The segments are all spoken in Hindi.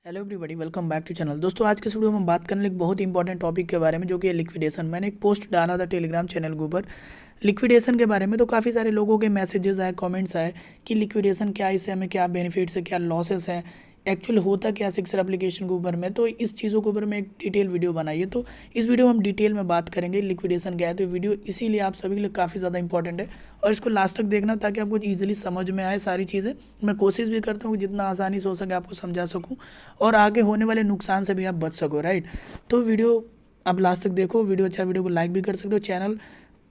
Hello everybody, welcome back to channel. दोस्तों, आज के इस वीडियो में हम बात करने एक बहुत ही इंपॉर्टेंट टॉपिक के बारे में, जो कि है लिक्विडेशन। मैंने एक पोस्ट डाला था टेलीग्राम चैनल के ऊपर लिक्विडेशन के बारे में। तो काफ़ी सारे लोगों के मैसेजेस आए, कमेंट्स आए कि लिक्विडेशन क्या है, इससे हमें क्या बेनिफिट्स है, क्या लॉसेस हैं, एक्चुअल होता क्या सिक्सर एप्लीकेशन के ऊपर में। तो इस चीज़ों के ऊपर में एक डिटेल वीडियो बनाई है। तो इस वीडियो में हम डिटेल में बात करेंगे लिक्विडेशन क्या है। तो वीडियो इसीलिए आप सभी के लिए काफ़ी ज़्यादा इंपॉर्टेंट है और इसको लास्ट तक देखना ताकि आपको ईजिली समझ में आए सारी चीज़ें। मैं कोशिश भी करता हूँ कि जितना आसानी से हो सके आपको समझा सकूँ और आगे होने वाले नुकसान से भी आप बच सको, राइट। तो वीडियो आप लास्ट तक देखो। वीडियो अच्छा, वीडियो को लाइक भी कर सकते हो, चैनल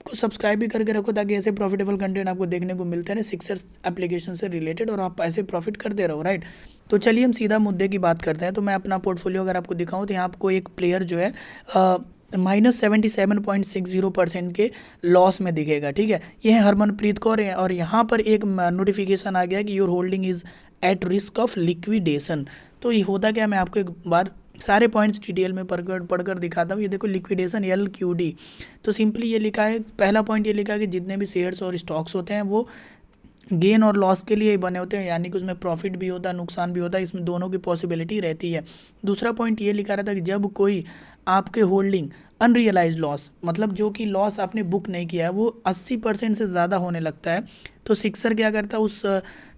को सब्सक्राइब भी करके रखो ताकि ऐसे प्रॉफिटेबल कंटेंट आपको देखने को मिलते हैं सिक्सर एप्लीकेशन से रिलेटेड और आप ऐसे प्रॉफिट करते रहो, राइट। तो चलिए हम सीधा मुद्दे की बात करते हैं। तो मैं अपना पोर्टफोलियो अगर आपको दिखाऊं तो यहाँ आपको एक प्लेयर जो है -77.60% के लॉस में दिखेगा, ठीक है। ये है हरमनप्रीत कौर है और यहाँ पर एक नोटिफिकेशन आ गया कि your holding is at risk of liquidation. तो ये होता क्या, मैं आपको एक बार सारे पॉइंट्स डिटेल में पढ़कर दिखाता हूँ। ये देखो, लिक्विडेशन LQD। तो सिंपली ये लिखा है, पहला पॉइंट ये लिखा है कि जितने भी शेयर्स और स्टॉक्स होते हैं वो गेन और लॉस के लिए ही बने होते हैं, यानी कि उसमें प्रॉफिट भी होता है, नुकसान भी होता है, इसमें दोनों की पॉसिबिलिटी रहती है। दूसरा पॉइंट ये लिखा रहता है कि जब कोई आपके होल्डिंग अनरियलाइज लॉस, मतलब जो कि लॉस आपने बुक नहीं किया है, वो 80% से ज़्यादा होने लगता है, तो सिक्सर क्या करता है, उस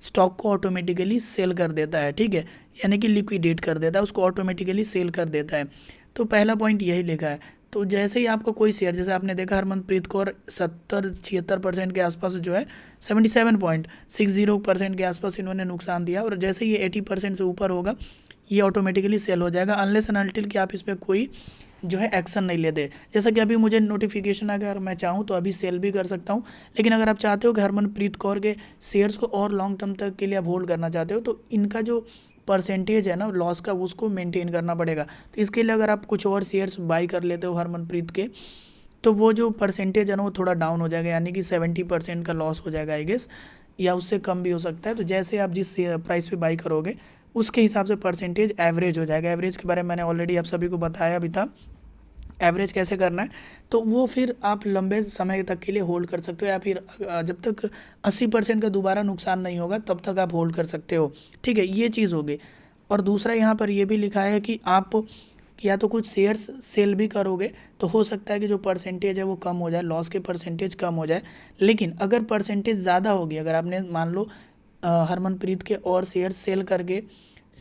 स्टॉक को ऑटोमेटिकली सेल कर देता है, ठीक है, यानी कि लिक्विडेट कर देता है, उसको ऑटोमेटिकली सेल कर देता है। तो पहला पॉइंट यही लिखा है। तो जैसे ही आपका कोई शेयर, जैसे आपने देखा हरमनप्रीत कौर 76% के आसपास जो है, 77.60% के आसपास इन्होंने नुकसान दिया, और जैसे ये 80% से ऊपर होगा ये ऑटोमेटिकली सेल हो जाएगा, अनलेस एंड अनटिल कि आप इस पर कोई जो है एक्शन नहीं लेते। जैसा कि अभी मुझे नोटिफिकेशन अगर मैं चाहूँ तो अभी सेल भी कर सकता हूँ, लेकिन अगर आप चाहते हो कि हरमनप्रीत कौर के शेयर्स को और लॉन्ग टर्म तक के लिए आप होल्ड करना चाहते हो, तो इनका जो परसेंटेज है ना लॉस का, उसको मेंटेन करना पड़ेगा। तो इसके लिए अगर आप कुछ और शेयर्स बाई कर लेते हो हरमनप्रीत के, तो वो जो परसेंटेज है ना वो थोड़ा डाउन हो जाएगा, यानी कि 70% का लॉस हो जाएगा आई गेस, या उससे कम भी हो सकता है। तो जैसे आप जिस प्राइस पे बाई करोगे उसके हिसाब से परसेंटेज एवरेज हो जाएगा। एवरेज के बारे में मैंने ऑलरेडी आप सभी को बताया भी था, एवरेज कैसे करना है। तो वो फिर आप लंबे समय तक के लिए होल्ड कर सकते हो, या फिर जब तक 80% का दोबारा नुकसान नहीं होगा तब तक आप होल्ड कर सकते हो, ठीक है। ये चीज़ होगी। और दूसरा यहाँ पर ये भी लिखा है कि आप या तो कुछ शेयर्स सेल भी करोगे तो हो सकता है कि जो परसेंटेज है वो कम हो जाए, लॉस के परसेंटेज कम हो जाए। लेकिन अगर परसेंटेज ज़्यादा होगी, अगर आपने मान लो हरमनप्रीत के और शेयर्स सेल करके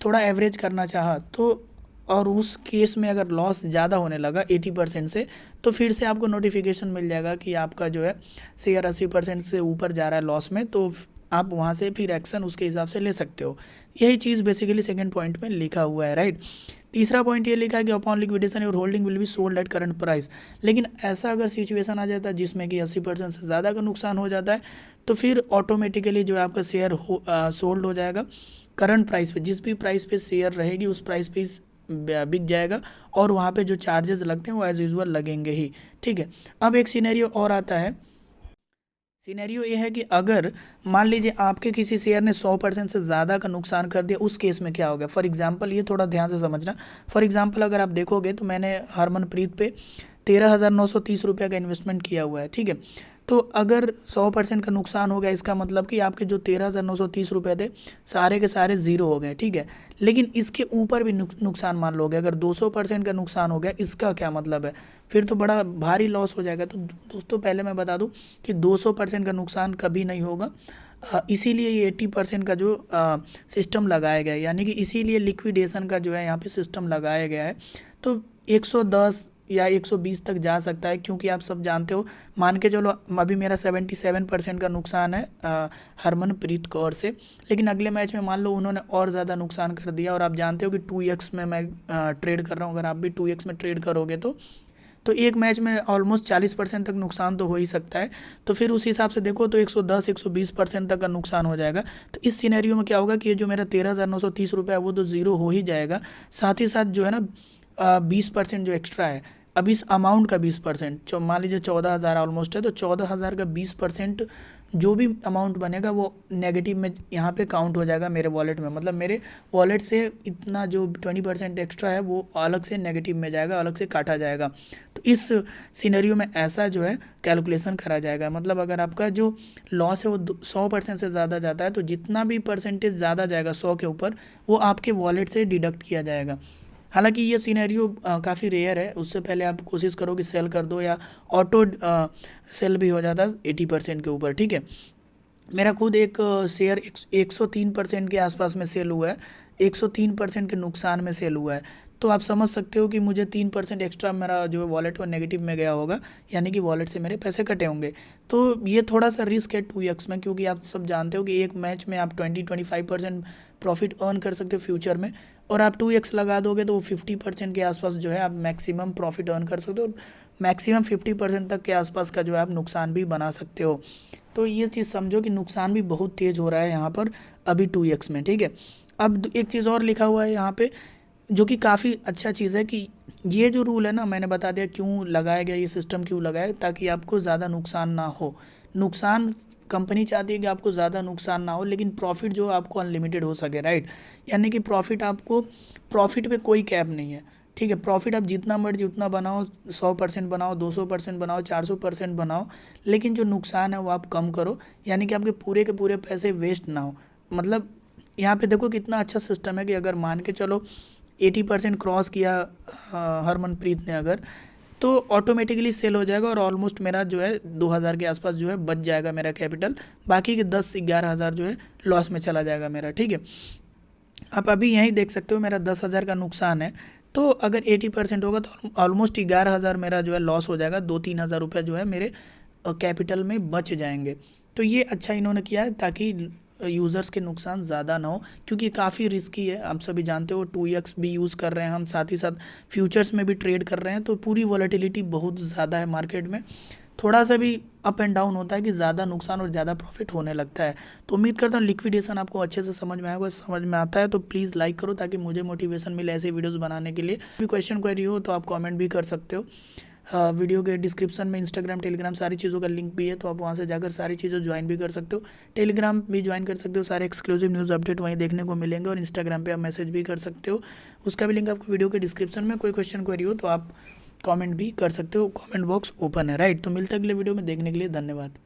थोड़ा एवरेज करना चाहा, तो और उस केस में अगर लॉस ज़्यादा होने लगा 80% से, तो फिर से आपको नोटिफिकेशन मिल जाएगा कि आपका जो है शेयर 80% से ऊपर जा रहा है लॉस में, तो आप वहाँ से फिर एक्शन उसके हिसाब से ले सकते हो। यही चीज़ बेसिकली सेकंड पॉइंट में लिखा हुआ है, राइट। तीसरा पॉइंट ये लिखा है कि upon liquidation your holding will be sold at current price. लेकिन ऐसा अगर सिचुएशन आ जाता है जिसमें कि 80% से ज़्यादा का नुकसान हो जाता है, तो फिर ऑटोमेटिकली जो है आपका शेयर सोल्ड हो जाएगा करंट प्राइस पे। जिस भी प्राइस पे शेयर रहेगी उस प्राइस पे बिक जाएगा, और वहाँ पे जो चार्जेस लगते हैं वो एज यूजुअल लगेंगे ही, ठीक है। अब एक सिनेरियो और आता है। सिनेरियो ये है कि अगर मान लीजिए आपके किसी शेयर ने 100% से ज़्यादा का नुकसान कर दिया, उस केस में क्या होगा। फॉर एग्जांपल, ये थोड़ा ध्यान से समझना। फॉर एग्जांपल, अगर आप देखोगे तो मैंने हरमनप्रीत पे 13,930 रुपये का इन्वेस्टमेंट किया हुआ है, ठीक है। तो अगर 100% का नुकसान हो गया, इसका मतलब कि आपके जो 13,930 रुपये थे सारे के सारे ज़ीरो हो गए, ठीक है। लेकिन इसके ऊपर भी नुकसान मान लो, अगर 200% का नुकसान हो गया, इसका क्या मतलब है, फिर तो बड़ा भारी लॉस हो जाएगा। तो दोस्तों, पहले मैं बता दूं कि 200% का नुकसान कभी नहीं होगा, इसीलिए ये 80% का जो सिस्टम लगाया गया है, यानी कि इसीलिए लिक्विडेशन का जो है यहाँ पे सिस्टम लगाया गया है। तो 110 या 120 तक जा सकता है, क्योंकि आप सब जानते हो, मान के चलो अभी मेरा 77% का नुकसान है हरमनप्रीत कौर से, लेकिन अगले मैच में मान लो उन्होंने और ज़्यादा नुकसान कर दिया, और आप जानते हो कि 2x में मैं ट्रेड कर रहा हूँ, अगर आप भी 2x में ट्रेड करोगे तो एक मैच में ऑलमोस्ट 40% तक नुकसान तो हो ही सकता है। तो फिर उस हिसाब से देखो तो 110-120% तक का नुकसान हो जाएगा। तो इस सिनेरियो में क्या होगा कि ये जो मेरा 13,930 रुपये है वो तो ज़ीरो हो ही जाएगा, साथ ही साथ जो है ना 20% जो एक्स्ट्रा है अब इस अमाउंट का 20%, मान लीजिए 14,000 ऑलमोस्ट है, तो 14,000 का 20% जो भी अमाउंट बनेगा वो नेगेटिव में यहाँ पे काउंट हो जाएगा मेरे वॉलेट में। मतलब मेरे वॉलेट से इतना जो 20% एक्स्ट्रा है वो अलग से नेगेटिव में जाएगा, अलग से काटा जाएगा। तो इस सिनेरियो में ऐसा जो है कैलकुलेशन करा जाएगा। मतलब अगर आपका जो लॉस है वो 100% से ज़्यादा जाता है तो जितना भी परसेंटेज ज़्यादा जाएगा 100 के ऊपर वो आपके वॉलेट से डिडक्ट किया जाएगा। हालांकि ये सिनेरियो काफ़ी रेयर है, उससे पहले आप कोशिश करो कि सेल कर दो, या ऑटो सेल भी हो जाता है 80% के ऊपर। ठीक है, मेरा खुद एक शेयर 103% के आसपास में सेल हुआ है, 103% के नुकसान में सेल हुआ है। तो आप समझ सकते हो कि मुझे 3% एक्स्ट्रा मेरा जो वॉलेट वो नेगेटिव में गया होगा, यानी कि वॉलेट से मेरे पैसे कटे होंगे। तो ये थोड़ा सा रिस्क है 2x में, क्योंकि आप सब जानते हो कि एक मैच में आप 20-25% प्रॉफिट अर्न कर सकते हो फ्यूचर में, और आप 2x लगा दोगे तो वो 50% के आसपास जो है आप मैक्सिमम प्रॉफिट अर्न कर सकते हो, मैक्सिमम 50% तक के आसपास का जो है आप नुकसान भी बना सकते हो। तो ये चीज़ समझो कि नुकसान भी बहुत तेज़ हो रहा है यहाँ पर अभी 2x में। ठीक है, अब एक चीज़ और लिखा हुआ है यहाँ पे जो कि काफ़ी अच्छा चीज़ है, कि ये जो रूल है ना, मैंने बता दिया क्यों लगाया गया, ये सिस्टम क्यों लगाया, ताकि आपको ज़्यादा नुकसान ना हो। नुकसान कंपनी चाहती है कि आपको ज़्यादा नुकसान ना हो, लेकिन प्रॉफिट जो आपको अनलिमिटेड हो सके, राइट। यानी कि प्रॉफिट पे कोई कैप नहीं है। ठीक है, प्रॉफिट आप जितना मर्जी उतना बनाओ, 100% बनाओ, 200% बनाओ, 400% बनाओ, लेकिन जो नुकसान है वो आप कम करो, यानी कि आपके पूरे के पूरे पैसे वेस्ट ना हो। मतलब यहाँ पे देखो कितना अच्छा सिस्टम है कि अगर मान के चलो 80% क्रॉस किया हरमनप्रीत ने अगर, तो ऑटोमेटिकली सेल हो जाएगा और ऑलमोस्ट मेरा जो है 2,000 के आसपास जो है बच जाएगा मेरा कैपिटल, बाकी के 10-11 हज़ार जो है लॉस में चला जाएगा मेरा। ठीक है, आप अभी यहीं देख सकते हो मेरा 10,000 का नुकसान है, तो अगर 80% होगा तो ऑलमोस्ट 11,000 मेरा जो है लॉस हो जाएगा, 2-3 हज़ार रुपये जो है मेरे कैपिटल में बच जाएंगे। तो ये अच्छा इन्होंने किया है ताकि यूज़र्स के नुकसान ज़्यादा ना हो, क्योंकि काफ़ी रिस्की है। आप सभी जानते हो 2x भी यूज़ कर रहे हैं हम, साथ ही साथ फ्यूचर्स में भी ट्रेड कर रहे हैं, तो पूरी वॉलेटिलिटी बहुत ज़्यादा है मार्केट में। थोड़ा सा भी अप एंड डाउन होता है कि ज़्यादा नुकसान और ज़्यादा प्रॉफिट होने लगता है। तो उम्मीद करता हूँ लिक्विडेशन आपको अच्छे से समझ में आएगा। समझ में आता है तो प्लीज़ लाइक करो ताकि मुझे मोटिवेशन मिले ऐसे वीडियोस बनाने के लिए। कोई क्वेश्चन क्वेरी हो तो आप कमेंट भी कर सकते हो। वीडियो के डिस्क्रिप्शन में इंस्टाग्राम, टेलीग्राम सारी चीज़ों का लिंक भी है, तो आप वहाँ से जाकर सारी चीज़ें ज्वाइन भी कर सकते हो। टेलीग्राम भी ज्वाइन कर सकते हो, सारे एक्सक्लूसिव न्यूज़ अपडेट वहीं देखने को मिलेंगे, और इंस्टाग्राम पे आप मैसेज भी कर सकते हो, उसका भी लिंक आपको वीडियो के डिस्क्रिप्शन में। कोई क्वेश्चन क्वेरी हो तो आप कमेंट भी कर सकते हो, कमेंट बॉक्स ओपन है, राइट। तो मिलते हैं अगले वीडियो में, देखने के लिए धन्यवाद।